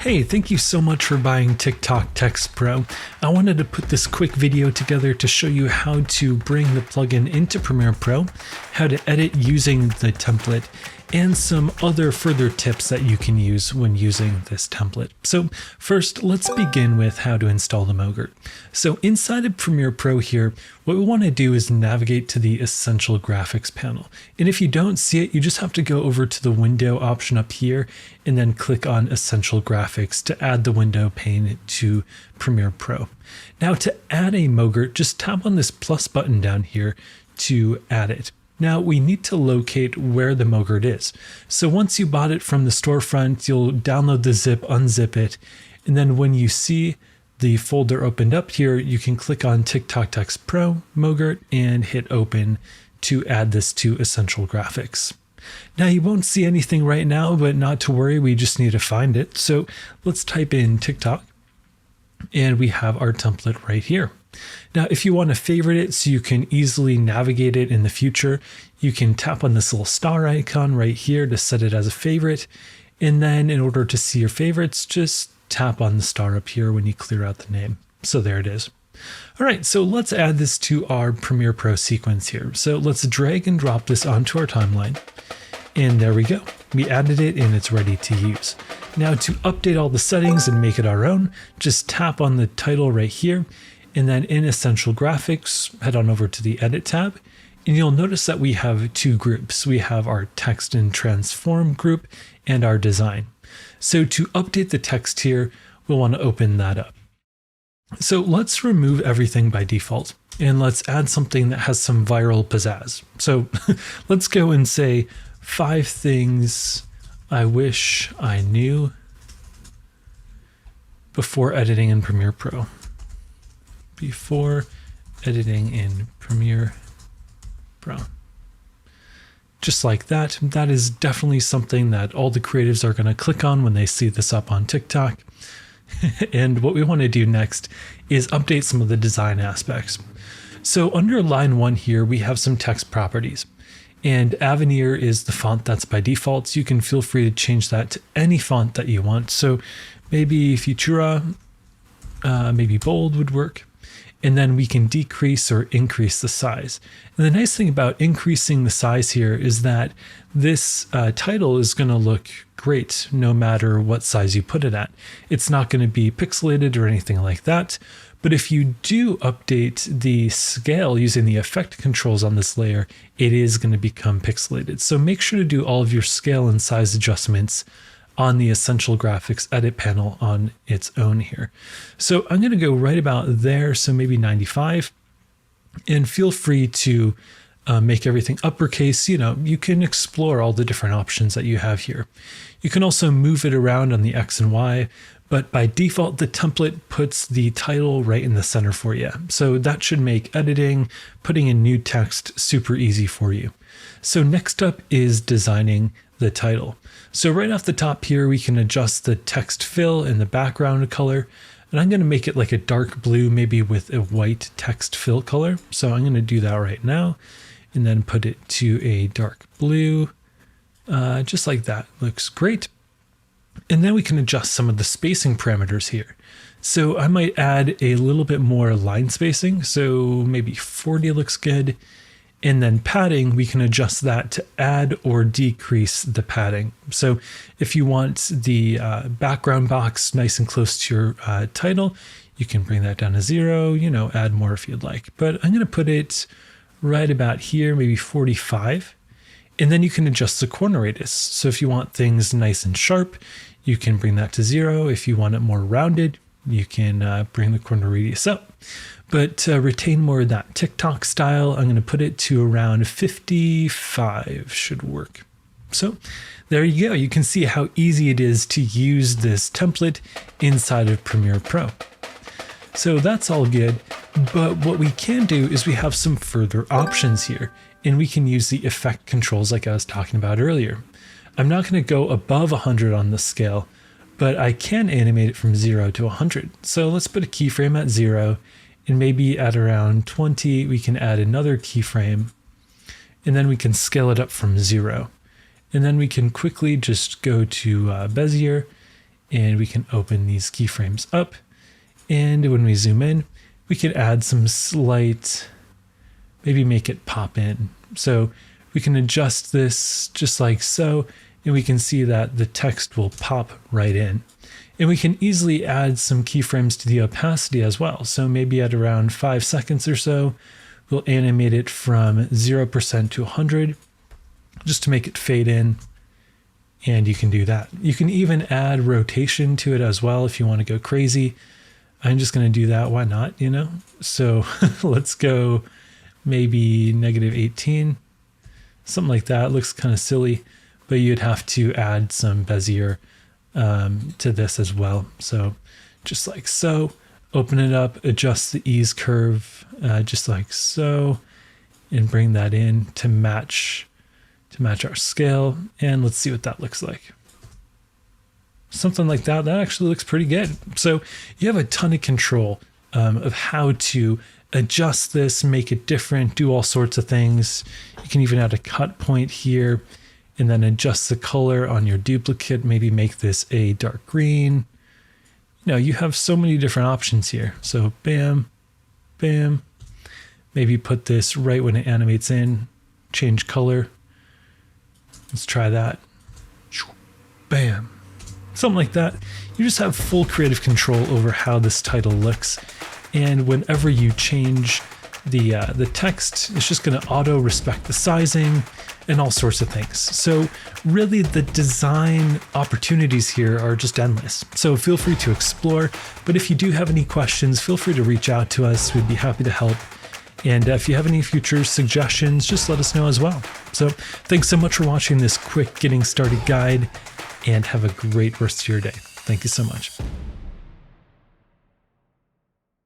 Hey, thank you so much for buying TikTok Text Pro. I wanted to put this quick video together to show you how to bring the plugin into Premiere Pro, how to edit using the template, and some other further tips that you can use when using this template. So first, let's begin with how to install the Mogurt. So inside of Premiere Pro here, what we want to do is navigate to the Essential Graphics panel. And if you don't see it, you just have to go over to the window option up here and then click on Essential Graphics to add the window pane to Premiere Pro. Now to add a Mogurt, just tap on this plus button down here to add it. Now we need to locate where the Mogurt is. So once you bought it from the storefront, you'll download the zip, unzip it, and then when you see the folder opened up here, you can click on TikTok Text Pro Mogurt and hit open to add this to Essential Graphics. Now you won't see anything right now, but not to worry, we just need to find it. So let's type in TikTok and we have our template right here. Now, if you want to favorite it so you can easily navigate it in the future, you can tap on this little star icon right here to set it as a favorite. And then in order to see your favorites, just tap on the star up here when you clear out the name. So there it is. All right, so let's add this to our Premiere Pro sequence here. So let's drag and drop this onto our timeline. And there we go. We added it and it's ready to use. Now to update all the settings and make it our own, just tap on the title right here. And then in Essential Graphics, head on over to the Edit tab, and you'll notice that we have two groups. We have our Text and Transform group and our Design. So to update the text here, we'll want to open that up. So let's remove everything by default, and let's add something that has some viral pizzazz. So let's go and say 5 things I wish I knew before editing in Premiere Pro. Before editing in Premiere Pro. Just like that. That is definitely something that all the creatives are going to click on when they see this up on TikTok. And what we want to do next is update some of the design aspects. So under line 1 here, we have some text properties. And Avenir is the font that's by default. So you can feel free to change that to any font that you want. So maybe Futura, maybe bold would work. And then we can decrease or increase the size. And the nice thing about increasing the size here is that this title is going to look great no matter what size you put it at. It's not going to be pixelated or anything like that. But if you do update the scale using the effect controls on this layer, it is going to become pixelated. So make sure to do all of your scale and size adjustments on the Essential Graphics edit panel on its own here. So I'm going to go right about there, so maybe 95, and feel free to make everything uppercase. You can explore all the different options that you have here. You can also move it around on the X and Y, but by default, the template puts the title right in the center for you. So that should make editing, putting in new text super easy for you. So next up is designing the title. So right off the top here, we can adjust the text fill and the background color. And I'm going to make it like a dark blue, maybe with a white text fill color. So I'm going to do that right now and then put it to a dark blue, just like that. Looks great. And then we can adjust some of the spacing parameters here. So I might add a little bit more line spacing. So maybe 40 looks good. And then padding, we can adjust that to add or decrease the padding. So if you want the background box nice and close to your title, you can bring that down to 0, add more if you'd like. But I'm going to put it right about here, maybe 45. And then you can adjust the corner radius. So if you want things nice and sharp, you can bring that to 0. If you want it more rounded, you can bring the corner radius up. But to retain more of that TikTok style, I'm going to put it to around 55 should work. So there you go. You can see how easy it is to use this template inside of Premiere Pro. So that's all good. But what we can do is we have some further options here, and we can use the effect controls like I was talking about earlier. I'm not going to go above 100 on the scale, but I can animate it from 0 to 100. So let's put a keyframe at 0. And maybe at around 20, we can add another keyframe, and then we can scale it up from 0. And then we can quickly just go to Bezier and we can open these keyframes up. And when we zoom in, we could add some slight, maybe make it pop in. So we can adjust this just like so, and we can see that the text will pop right in. And we can easily add some keyframes to the opacity as well. So maybe at around 5 seconds or so, we'll animate it from 0% to 100, just to make it fade in. And you can do that. You can even add rotation to it as well if you want to go crazy. I'm just going to do that. Why not, you know? So let's go maybe -18, something like that. It looks kind of silly, but you'd have to add some Bezier to this as well. So just like so, open it up, adjust the ease curve just like so, and bring that in to match our scale. And let's see what that looks like. Something like that. That actually looks pretty good. So you have a ton of control of how to adjust this, make it different, do all sorts of things. You can even add a cut point here and then adjust the color on your duplicate, maybe make this a dark green. You know, you have so many different options here. So bam, bam, maybe put this right when it animates in, change color. Let's try that. Bam. Something like that. You just have full creative control over how this title looks. And whenever you change the text, it's just going to auto respect the sizing and all sorts of things. So really the design opportunities here are just endless. So feel free to explore. But if you do have any questions, feel free to reach out to us. We'd be happy to help. And if you have any future suggestions, just let us know as well. So thanks so much for watching this quick getting started guide, and have a great rest of your day. Thank you so much.